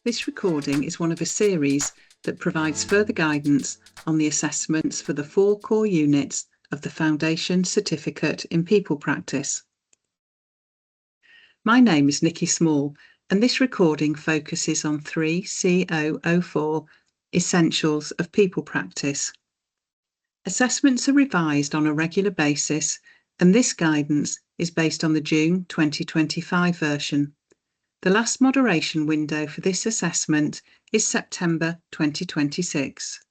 This recording is one of a series that provides further guidance on the assessments for the 4 core units of the Foundation Certificate in People Practice. My name is Nikki Small, and this recording focuses on 3CO04 Essentials of People Practice. Assessments are revised on a regular basis, and this guidance is based on the June 2025 version. The last moderation window for this assessment is September 2026.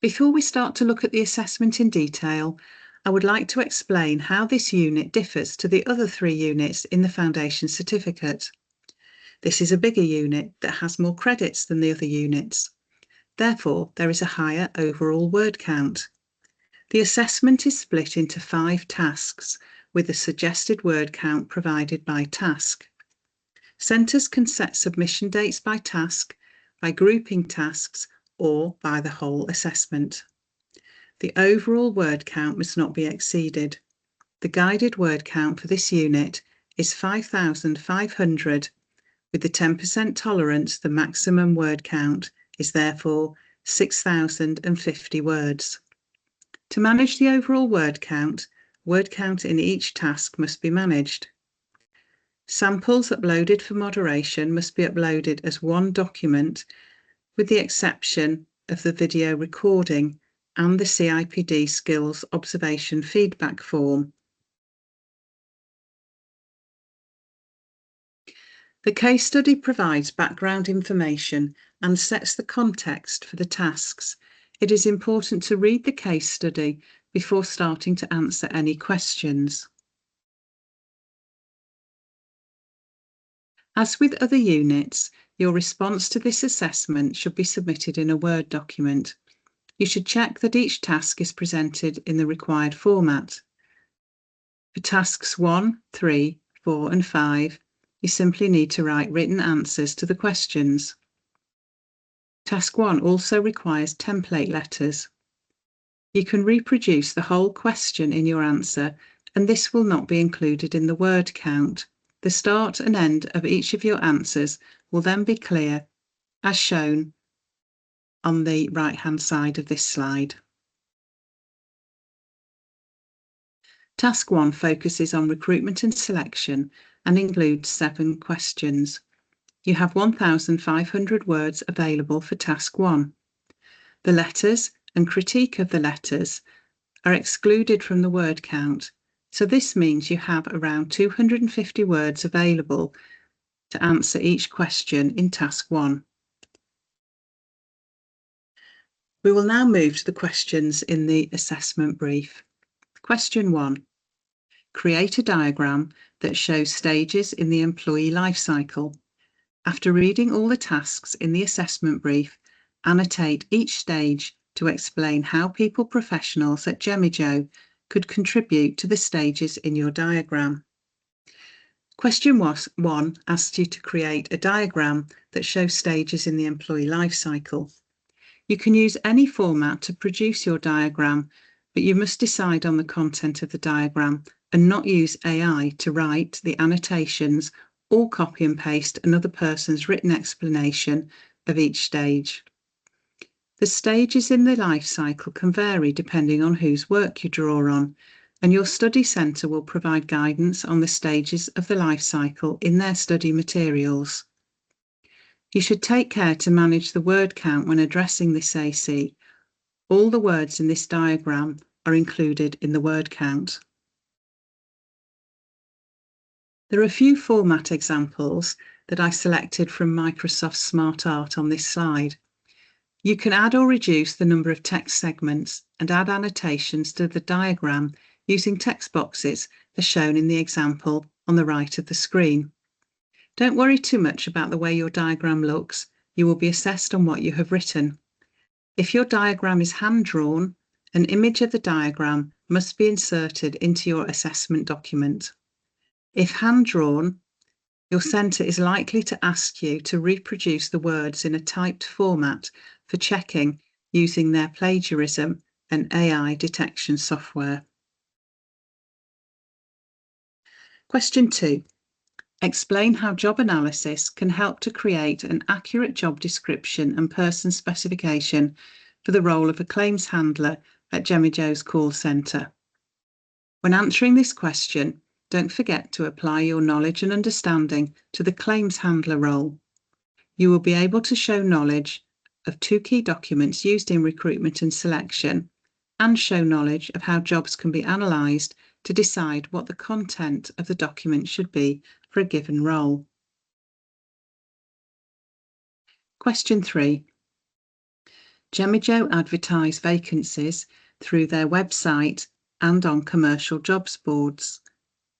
Before we start to look at the assessment in detail, I would like to explain how this unit differs to the other 3 units in the Foundation Certificate. This is a bigger unit that has more credits than the other units. Therefore, there is a higher overall word count. The assessment is split into 5 tasks, with a suggested word count provided by task. Centres can set submission dates by task, by grouping tasks, or by the whole assessment. The overall word count must not be exceeded. The guided word count for this unit is 5,500. With the 10% tolerance, the maximum word count is therefore 6,050 words. To manage the overall word count in each task must be managed. Samples uploaded for moderation must be uploaded as one document, with the exception of the video recording and the CIPD Skills Observation Feedback Form. The case study provides background information and sets the context for the tasks. It is important to read the case study before starting to answer any questions. As with other units, your response to this assessment should be submitted in a Word document. You should check that each task is presented in the required format. For tasks 1, 3, 4 and 5, you simply need to write written answers to the questions. Task 1 also requires template letters. You can reproduce the whole question in your answer, and this will not be included in the word count. The start and end of each of your answers will then be clear, as shown on the right-hand side of this slide. Task 1 focuses on recruitment and selection and includes 7 questions. You have 1,500 words available for Task 1. The letters and critique of the letters are excluded from the word count, so this means you have around 250 words available to answer each question in Task 1. We will now move to the questions in the assessment brief. Question 1. Create a diagram that shows stages in the employee life cycle. After reading all the tasks in the assessment brief, annotate each stage to explain how people professionals at Jemijo could contribute to the stages in your diagram. Question 1 asks you to create a diagram that shows stages in the employee life cycle. You can use any format to produce your diagram, but you must decide on the content of the diagram and not use AI to write the annotations or copy and paste another person's written explanation of each stage. The stages in the life cycle can vary depending on whose work you draw on, and your study centre will provide guidance on the stages of the life cycle in their study materials. You should take care to manage the word count when addressing this AC. All the words in this diagram are included in the word count. There are a few format examples that I selected from Microsoft Smart Art on this slide. You can add or reduce the number of text segments and add annotations to the diagram using text boxes as shown in the example on the right of the screen. Don't worry too much about the way your diagram looks. You will be assessed on what you have written. If your diagram is hand-drawn, an image of the diagram must be inserted into your assessment document. If hand-drawn, your centre is likely to ask you to reproduce the words in a typed format for checking using their plagiarism and AI detection software. Question 2. Explain how job analysis can help to create an accurate job description and person specification for the role of a claims handler at Jemmy Joe's call centre. When answering this question, don't forget to apply your knowledge and understanding to the claims handler role. You will be able to show knowledge of 2 key documents used in recruitment and selection, and show knowledge of how jobs can be analysed to decide what the content of the document should be for a given role. Question 3. Jemmy Joe advertise vacancies through their website and on commercial jobs boards.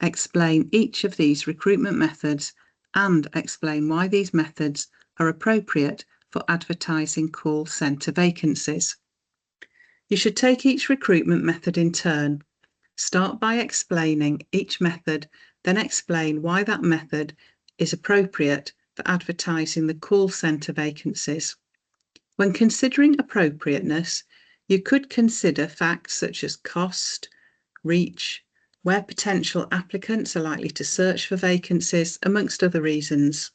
Explain each of these recruitment methods and explain why these methods are appropriate for advertising call centre vacancies. You should take each recruitment method in turn. Start by explaining each method, then explain why that method is appropriate for advertising the call centre vacancies. When considering appropriateness, you could consider facts such as cost, reach, where potential applicants are likely to search for vacancies, amongst other reasons.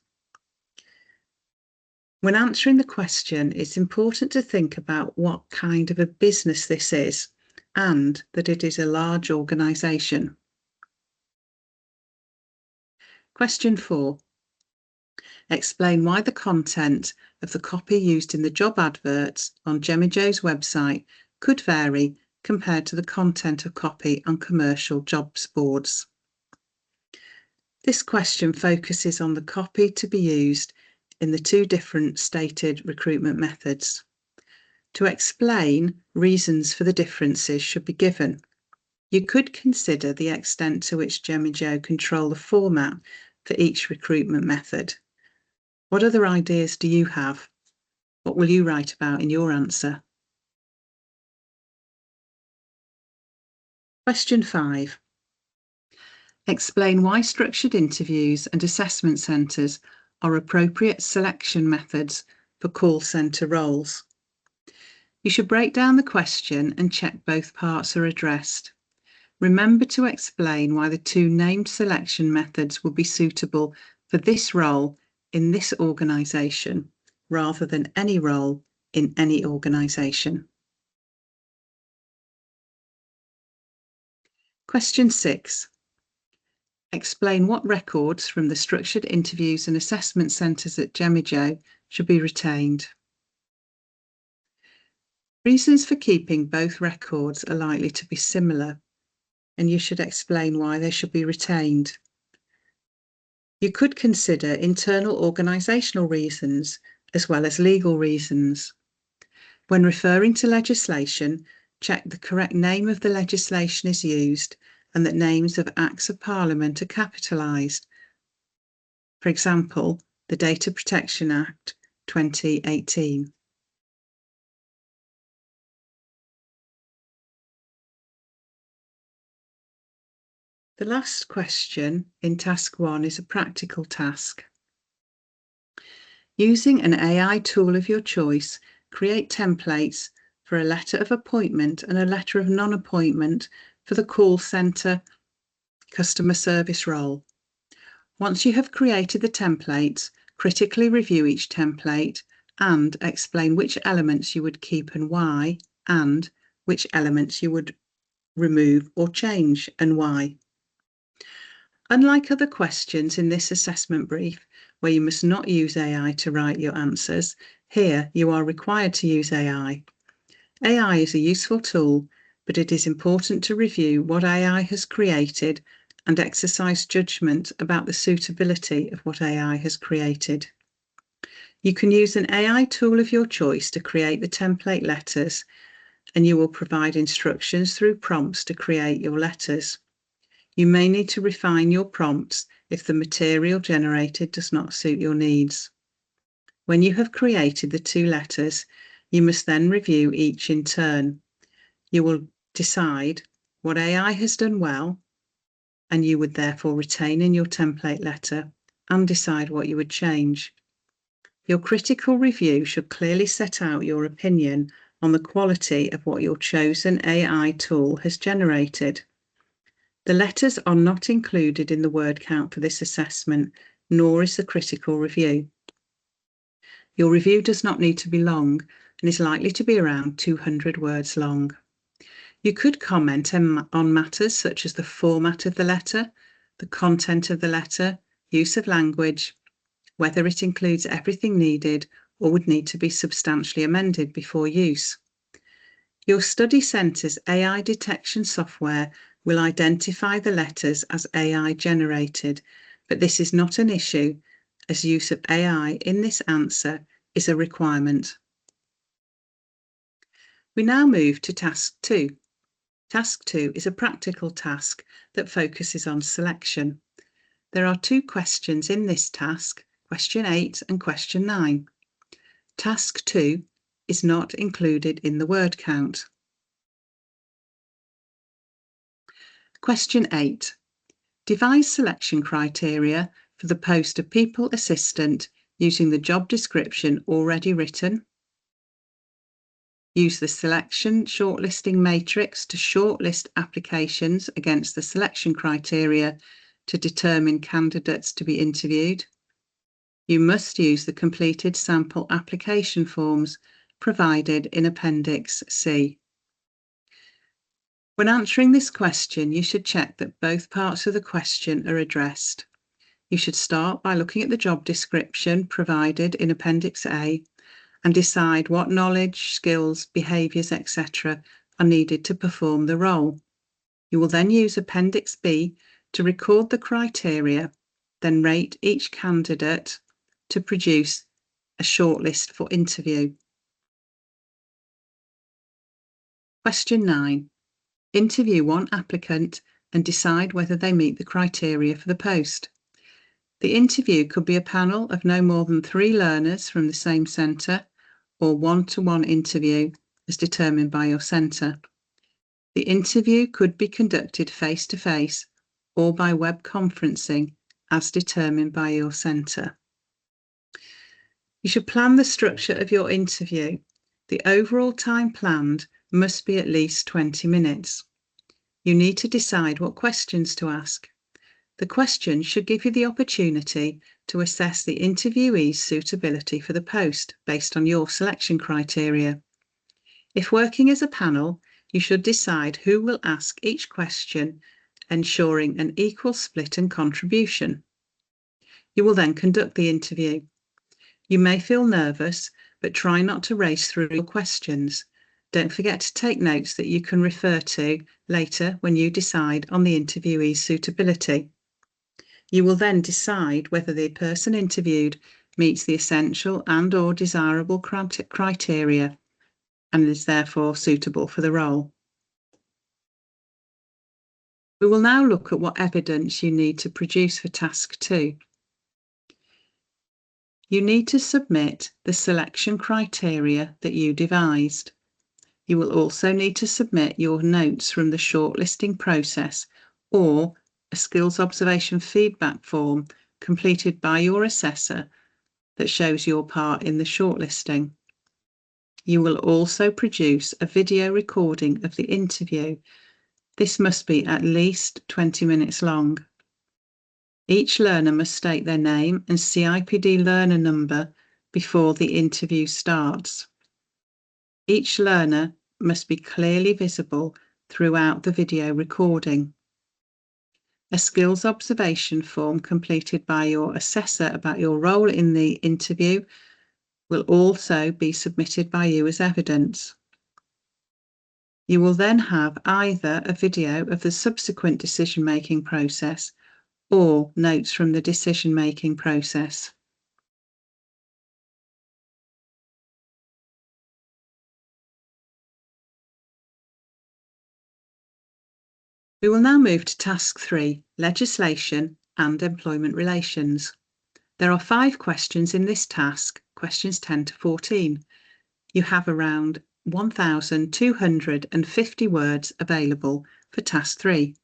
When answering the question, it's important to think about what kind of a business this is and that it is a large organisation. Question 4. Explain why the content of the copy used in the job adverts on Jemmy Joe's website could vary compared to the content of copy on commercial jobs boards. This question focuses on the copy to be used in the 2 different stated recruitment methods. To explain, reasons for the differences should be given. You could consider the extent to which Jemmy Joe control the format for each recruitment method. What other ideas do you have? What will you write about in your answer? Question 5. Explain why structured interviews and assessment centres are appropriate selection methods for call centre roles. You should break down the question and check both parts are addressed. Remember to explain why the 2 named selection methods will be suitable for this role in this organisation rather than any role in any organisation. Question 6. Explain what records from the structured interviews and assessment centres at Jemmy Joe should be retained. Reasons for keeping both records are likely to be similar, and you should explain why they should be retained. You could consider internal organisational reasons as well as legal reasons. When referring to legislation, check the correct name of the legislation is used and that names of Acts of Parliament are capitalised. For example, the Data Protection Act 2018. The last question in task 1 is a practical task. Using an AI tool of your choice, create templates for a letter of appointment and a letter of non-appointment for the call centre customer service role. Once you have created the templates, critically review each template and explain which elements you would keep and why, and which elements you would remove or change and why. Unlike other questions in this assessment brief, where you must not use AI to write your answers, here you are required to use AI. AI is a useful tool, but it is important to review what AI has created and exercise judgment about the suitability of what AI has created. You can use an AI tool of your choice to create the template letters, and you will provide instructions through prompts to create your letters. You may need to refine your prompts if the material generated does not suit your needs. When you have created the 2 letters, you must then review each in turn. You will decide what AI has done well, and you would therefore retain in your template letter, and decide what you would change. Your critical review should clearly set out your opinion on the quality of what your chosen AI tool has generated. The letters are not included in the word count for this assessment, nor is the critical review. Your review does not need to be long and is likely to be around 200 words long. You could comment on matters such as the format of the letter, the content of the letter, use of language, whether it includes everything needed or would need to be substantially amended before use. Your study centre's AI detection software will identify the letters as AI generated, but this is not an issue as use of AI in this answer is a requirement. We now move to Task 2. Task 2 is a practical task that focuses on selection. There are 2 questions in this task, question 8 and question 9. Task 2 is not included in the word count. Question 8. Devise selection criteria for the post of people assistant using the job description already written. Use the selection shortlisting matrix to shortlist applications against the selection criteria to determine candidates to be interviewed. You must use the completed sample application forms provided in Appendix C. When answering this question, you should check that both parts of the question are addressed. You should start by looking at the job description provided in Appendix A and decide what knowledge, skills, behaviours, etc. are needed to perform the role. You will then use Appendix B to record the criteria, then rate each candidate to produce a shortlist for interview. Question 9. Interview one applicant and decide whether they meet the criteria for the post. The interview could be a panel of no more than 3 learners from the same centre or one-to-one interview as determined by your centre. The interview could be conducted face-to-face or by web conferencing as determined by your centre. You should plan the structure of your interview. The overall time planned must be at least 20 minutes. You need to decide what questions to ask. The questions should give you the opportunity to assess the interviewee's suitability for the post based on your selection criteria. If working as a panel, you should decide who will ask each question, ensuring an equal split and contribution. You will then conduct the interview. You may feel nervous, but try not to race through your questions. Don't forget to take notes that you can refer to later when you decide on the interviewee's suitability. You will then decide whether the person interviewed meets the essential and/or desirable criteria and is therefore suitable for the role. We will now look at what evidence you need to produce for Task 2. You need to submit the selection criteria that you devised. You will also need to submit your notes from the shortlisting process or a skills observation feedback form completed by your assessor that shows your part in the shortlisting. You will also produce a video recording of the interview. This must be at least 20 minutes long. Each learner must state their name and CIPD learner number before the interview starts. Each learner must be clearly visible throughout the video recording. A skills observation form completed by your assessor about your role in the interview will also be submitted by you as evidence. You will then have either a video of the subsequent decision-making process or notes from the decision-making process. We will now move to Task 3, Legislation and Employment Relations. There are 5 questions in this task, questions 10 to 14. You have around 1,250 words available for Task 3.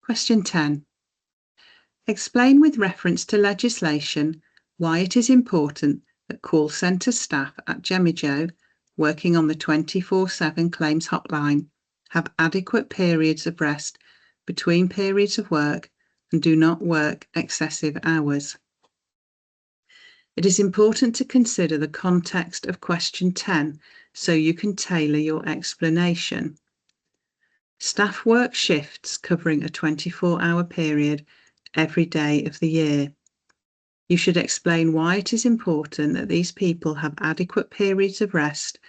Question 10. Explain with reference to legislation why it is important that call centre staff at Gemijo working on the 24/7 claims hotline have adequate periods of rest between periods of work and do not work excessive hours. It is important to consider the context of question 10 so you can tailor your explanation. Staff work shifts covering a 24-hour period every day of the year. You should explain why it is important that these people have adequate periods of rest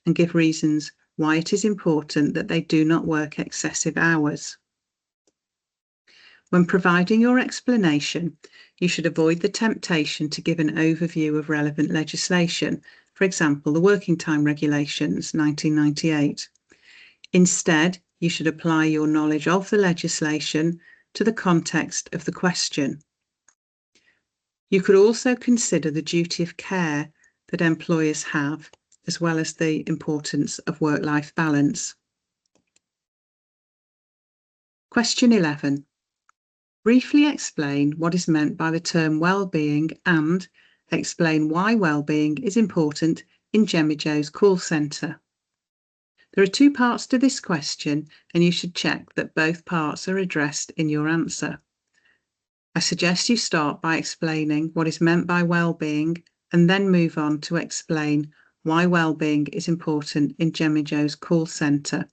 and give reasons why it is important that they do not work excessive hours. When providing your explanation, you should avoid the temptation to give an overview of relevant legislation, for example, the Working Time Regulations 1998. Instead, you should apply your knowledge of the legislation to the context of the question. You could also consider the duty of care that employers have, as well as the importance of work-life balance. Question 11. Briefly explain what is meant by the term well-being and explain why well-being is important in Jemmy Joe's call centre. There are two parts to this question, and you should check that both parts are addressed in your answer. I suggest you start by explaining what is meant by well-being and then move on to explain why well-being is important in Jemmy Joe's call centre.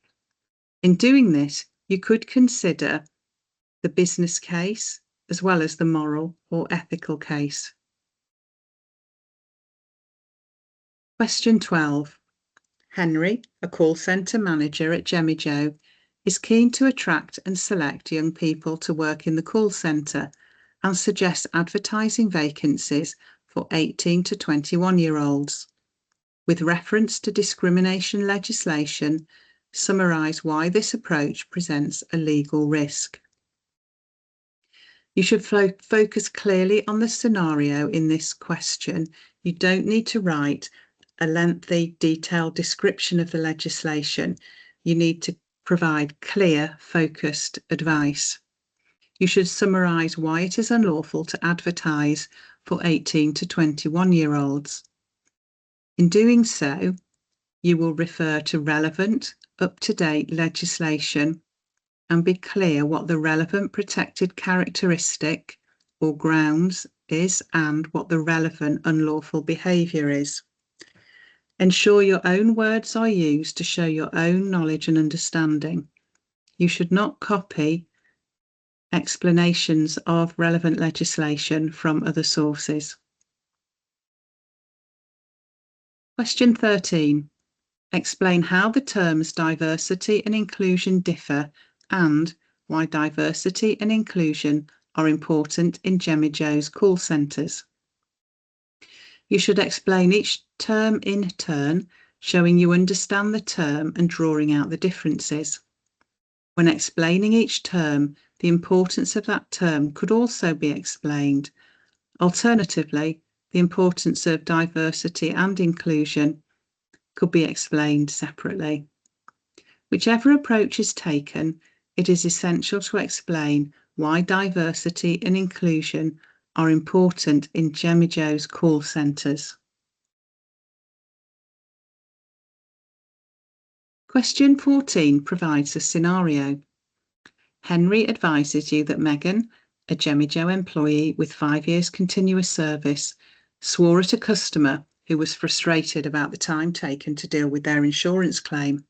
In doing this, you could consider the business case as well as the moral or ethical case. Question 12. Henry, a call centre manager at Jemmy Joe, is keen to attract and select young people to work in the call centre and suggests advertising vacancies for 18 to 21-year-olds. With reference to discrimination legislation, summarise why this approach presents a legal risk. You should focus clearly on the scenario in this question. You don't need to write a lengthy, detailed description of the legislation. You need to provide clear, focused advice. You should summarise why it is unlawful to advertise for 18 to 21-year-olds. In doing so, you will refer to relevant, up-to-date legislation and be clear what the relevant protected characteristic or grounds is and what the relevant unlawful behaviour is. Ensure your own words are used to show your own knowledge and understanding. You should not copy explanations of relevant legislation from other sources. Question 13. Explain how the terms diversity and inclusion differ and why diversity and inclusion are important in Jemmy Joe's call centres. You should explain each term in turn, showing you understand the term and drawing out the differences. When explaining each term, the importance of that term could also be explained. Alternatively, the importance of diversity and inclusion could be explained separately. Whichever approach is taken, it is essential to explain why diversity and inclusion are important in Jemmy Joe's call centres. Question 14 provides a scenario. Henry advises you that Megan, a Jemmy Joe employee with 5 years continuous service, swore at a customer who was frustrated about the time taken to deal with their insurance claim.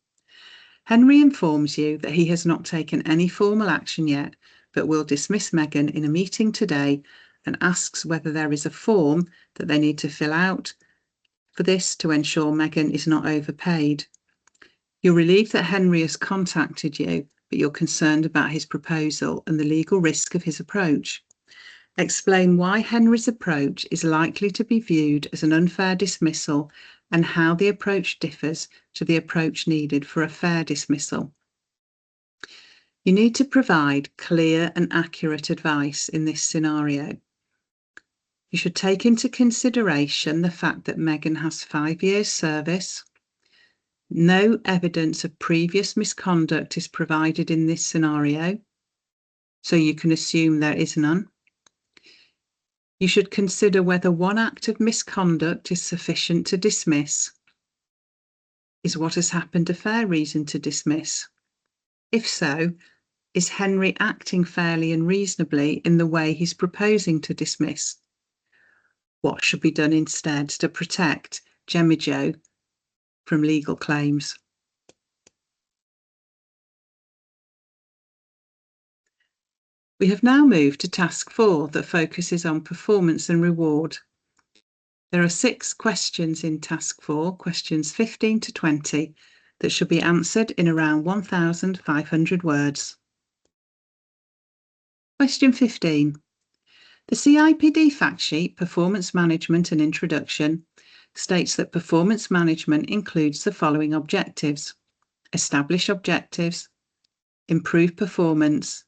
Henry informs you that he has not taken any formal action yet, but will dismiss Megan in a meeting today and asks whether there is a form that they need to fill out for this to ensure Megan is not overpaid. You're relieved that Henry has contacted you, but you're concerned about his proposal and the legal risk of his approach. Explain why Henry's approach is likely to be viewed as an unfair dismissal and how the approach differs to the approach needed for a fair dismissal. You need to provide clear and accurate advice in this scenario. You should take into consideration the fact that Megan has 5 years service. No evidence of previous misconduct is provided in this scenario, so you can assume there is none. You should consider whether one act of misconduct is sufficient to dismiss. Is what has happened a fair reason to dismiss? If so, is Henry acting fairly and reasonably in the way he's proposing to dismiss? What should be done instead to protect Gemma Joe from legal claims? We have now moved to task 4 that focuses on performance and reward. There are 6 questions in task 4, questions 15 to 20, that should be answered in around 1,500 words. Question 15. The CIPD fact sheet, Performance Management and Introduction, states that performance management includes the following objectives: establish objectives, improve performance,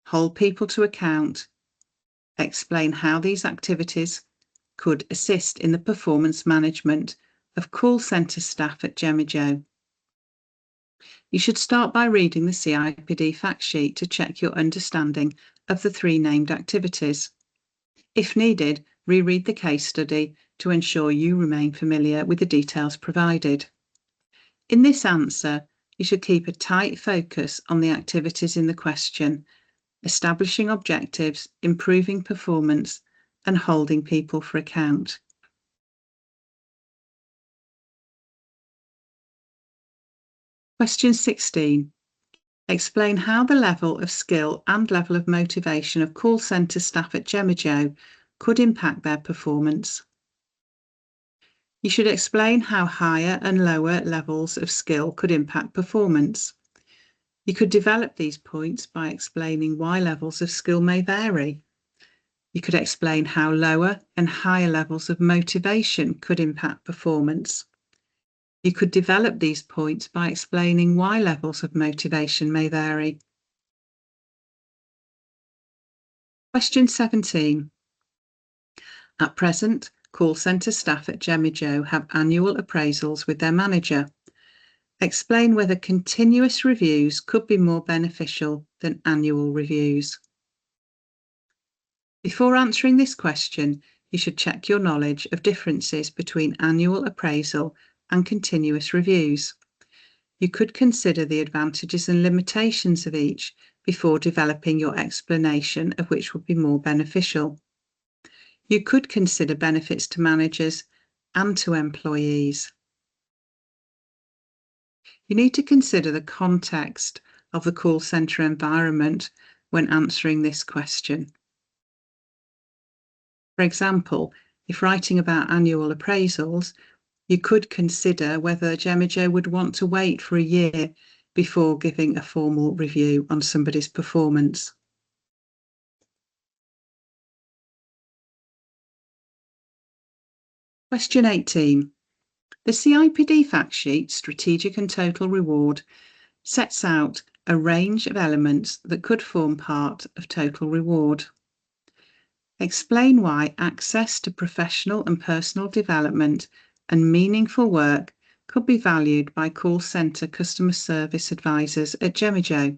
hold people to account, explain how these activities could assist in the performance management of call centre staff at Gemma Joe. You should start by reading the CIPD fact sheet to check your understanding of the 3 named activities. If needed, reread the case study to ensure you remain familiar with the details provided. In this answer, you should keep a tight focus on the activities in the question: establishing objectives, improving performance, and holding people for account. Question 16. Explain how the level of skill and level of motivation of call centre staff at Gemma Joe could impact their performance. You should explain how higher and lower levels of skill could impact performance. You could develop these points by explaining why levels of skill may vary. You could explain how lower and higher levels of motivation could impact performance. You could develop these points by explaining why levels of motivation may vary. Question 17. At present, call centre staff at Gemma Joe have annual appraisals with their manager. Explain whether continuous reviews could be more beneficial than annual reviews. Before answering this question, you should check your knowledge of differences between annual appraisal and continuous reviews. You could consider the advantages and limitations of each before developing your explanation of which would be more beneficial. You could consider benefits to managers and to employees. You need to consider the context of the call centre environment when answering this question. For example, if writing about annual appraisals, you could consider whether Gemma Joe would want to wait for a year before giving a formal review on somebody's performance. Question 18. The CIPD fact sheet, Strategic and Total Reward, sets out a range of elements that could form part of total reward. Explain why access to professional and personal development and meaningful work could be valued by call centre customer service advisors at Gemma Joe.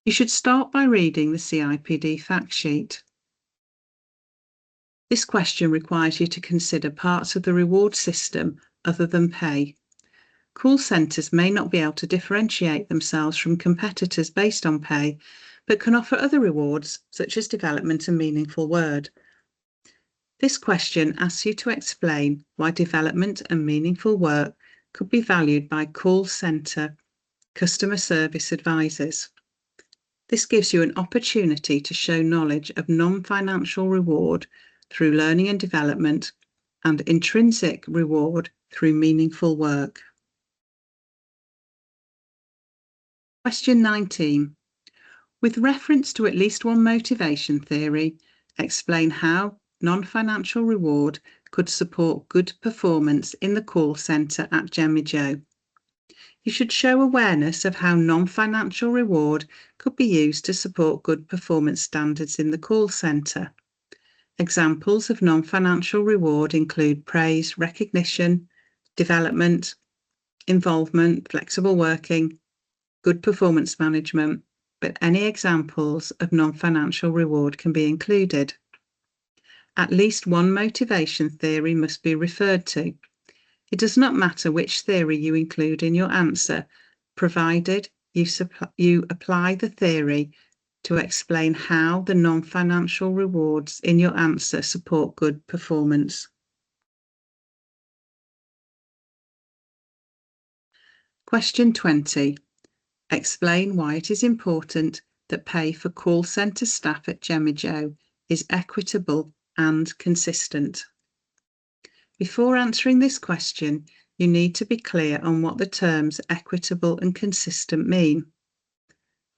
You should start by reading the CIPD fact sheet. This question requires you to consider parts of the reward system other than pay. Call centres may not be able to differentiate themselves from competitors based on pay, but can offer other rewards such as development and meaningful work. This question asks you to explain why development and meaningful work could be valued by call centre customer service advisors. This gives you an opportunity to show knowledge of non-financial reward through learning and development and intrinsic reward through meaningful work. Question 19. With reference to at least one motivation theory, explain how non-financial reward could support good performance in the call centre at Gemma Joe. You should show awareness of how non-financial reward could be used to support good performance standards in the call centre. Examples of non-financial reward include praise, recognition, development, involvement, flexible working, good performance management, but any examples of non-financial reward can be included. At least one motivation theory must be referred to. It does not matter which theory you include in your answer, provided you apply the theory to explain how the non-financial rewards in your answer support good performance. Question 20. Explain why it is important that pay for call centre staff at Jemmy-Joe is equitable and consistent. Before answering this question, you need to be clear on what the terms equitable and consistent mean.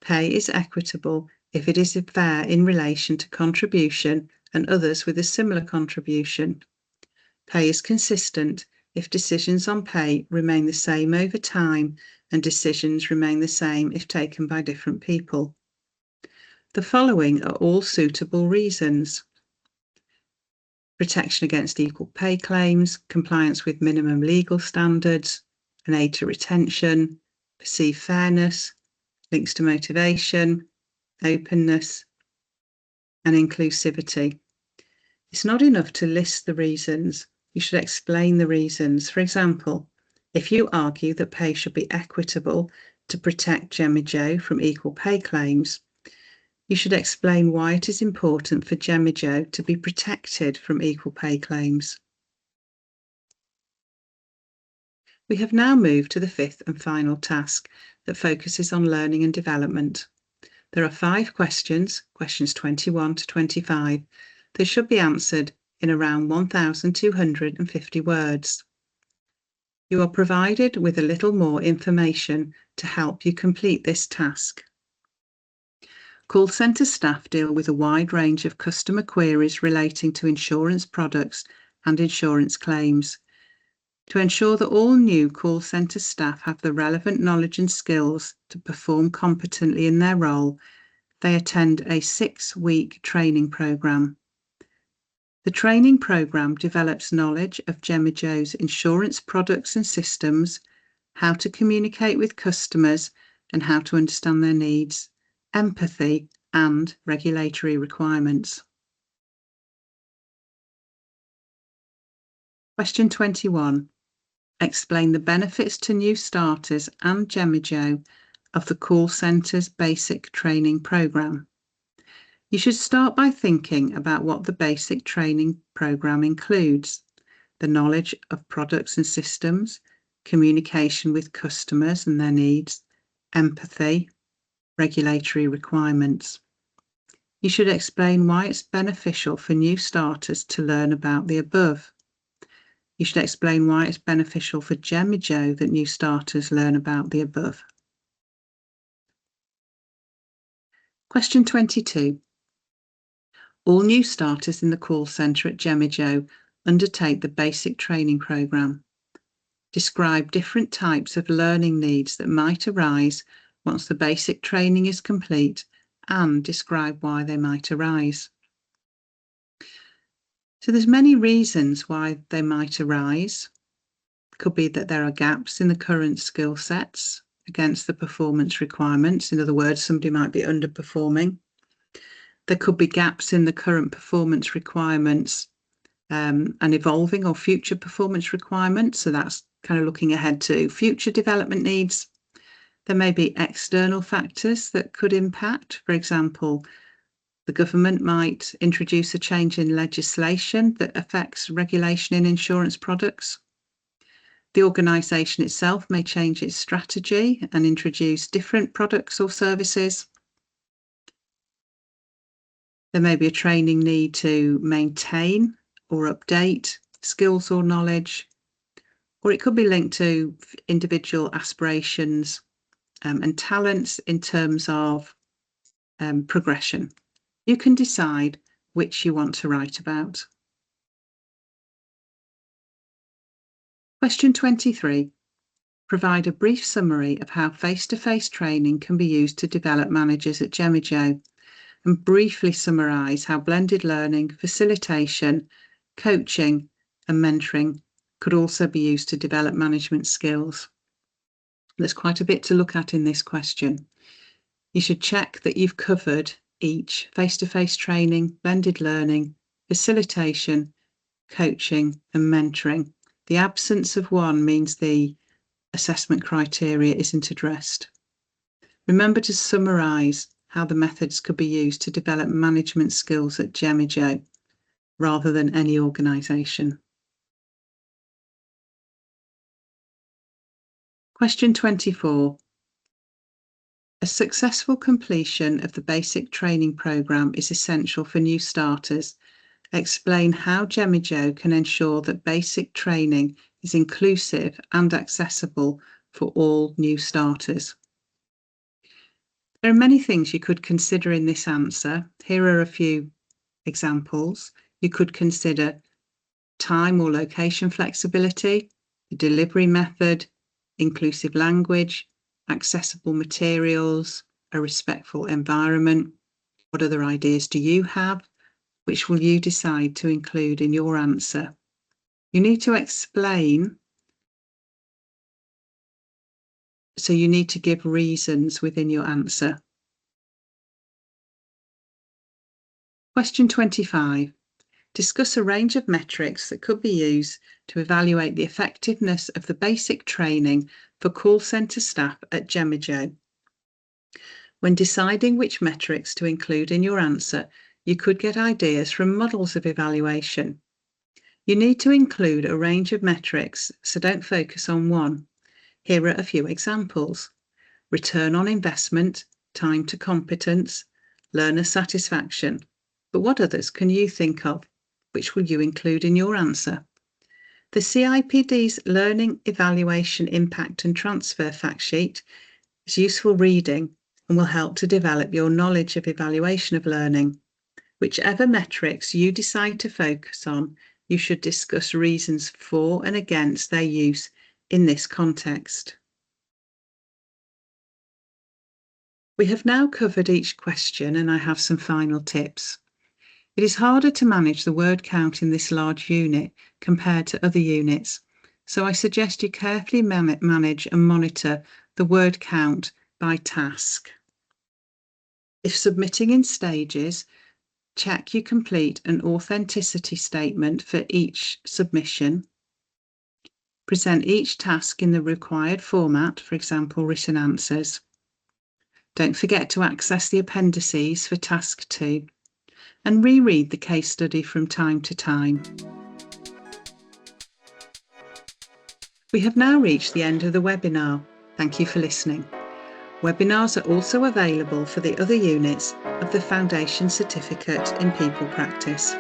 Pay is equitable if it is fair in relation to contribution and others with a similar contribution. Pay is consistent if decisions on pay remain the same over time and decisions remain the same if taken by different people. The following are all suitable reasons: protection against equal pay claims, compliance with minimum legal standards, an aid to retention, perceived fairness, links to motivation, openness, and inclusivity. It's not enough to list the reasons. You should explain the reasons. For example, if you argue that pay should be equitable to protect Jemmy-Joe from equal pay claims, you should explain why it is important for Jemmy-Joe to be protected from equal pay claims. We have now moved to the fifth and final task that focuses on learning and development. There are 5 questions, questions 21 to 25, that should be answered in around 1,250 words. You are provided with a little more information to help you complete this task. Call centre staff deal with a wide range of customer queries relating to insurance products and insurance claims. To ensure that all new call centre staff have the relevant knowledge and skills to perform competently in their role, they attend a 6-week training programme. The training programme develops knowledge of Jemmy-Joe's insurance products and systems, how to communicate with customers and how to understand their needs, empathy, and regulatory requirements. Question 21. Explain the benefits to new starters and Jemmy-Joe of the call centre's basic training programme. You should start by thinking about what the basic training programme includes: the knowledge of products and systems, communication with customers and their needs, empathy, regulatory requirements. You should explain why it's beneficial for new starters to learn about the above. You should explain why it's beneficial for Jemmy-Joe that new starters learn about the above. Question 22. All new starters in the call centre at Jemmy-Joe undertake the basic training programme. Describe different types of learning needs that might arise once the basic training is complete and describe why they might arise. So there's many reasons why they might arise. It could be that there are gaps in the current skill sets against the performance requirements. In other words, somebody might be underperforming. There could be gaps in the current performance requirements and evolving or future performance requirements. So that's kind of looking ahead to future development needs. There may be external factors that could impact. For example, the government might introduce a change in legislation that affects regulation in insurance products. The organisation itself may change its strategy and introduce different products or services. There may be a training need to maintain or update skills or knowledge, or it could be linked to individual aspirations and talents in terms of progression. You can decide which you want to write about. Question 23. Provide a brief summary of how face-to-face training can be used to develop managers at Jemmy-Joe, and briefly summarise how blended learning, facilitation, coaching and mentoring could also be used to develop management skills. There's quite a bit to look at in this question. You should check that you've covered each: face-to-face training, blended learning, facilitation, coaching and mentoring. The absence of one means the assessment criteria isn't addressed. Remember to summarise how the methods could be used to develop management skills at Gemijo rather than any organisation. Question 24. A successful completion of the basic training programme is essential for new starters. Explain how Gemijo can ensure that basic training is inclusive and accessible for all new starters. There are many things you could consider in this answer. Here are a few examples. You could consider time or location flexibility, the delivery method, inclusive language, accessible materials, a respectful environment. What other ideas do you have? Which will you decide to include in your answer? You need to explain, so you need to give reasons within your answer. Question 25. Discuss a range of metrics that could be used to evaluate the effectiveness of the basic training for call centre staff at Gemijo. When deciding which metrics to include in your answer, you could get ideas from models of evaluation. You need to include a range of metrics, so don't focus on one. Here are a few examples: return on investment, time to competence, learner satisfaction. But what others can you think of? Which will you include in your answer? The CIPD's Learning Evaluation Impact and Transfer fact sheet is useful reading and will help to develop your knowledge of evaluation of learning. Whichever metrics you decide to focus on, you should discuss reasons for and against their use in this context. We have now covered each question, and I have some final tips. It is harder to manage the word count in this large unit compared to other units, so I suggest you carefully manage and monitor the word count by task. If submitting in stages, check you complete an authenticity statement for each submission. Present each task in the required format, for example, written answers. Don't forget to access the appendices for task 2. And reread the case study from time to time. We have now reached the end of the webinar. Thank you for listening. Webinars are also available for the other units of the Foundation Certificate in People Practice.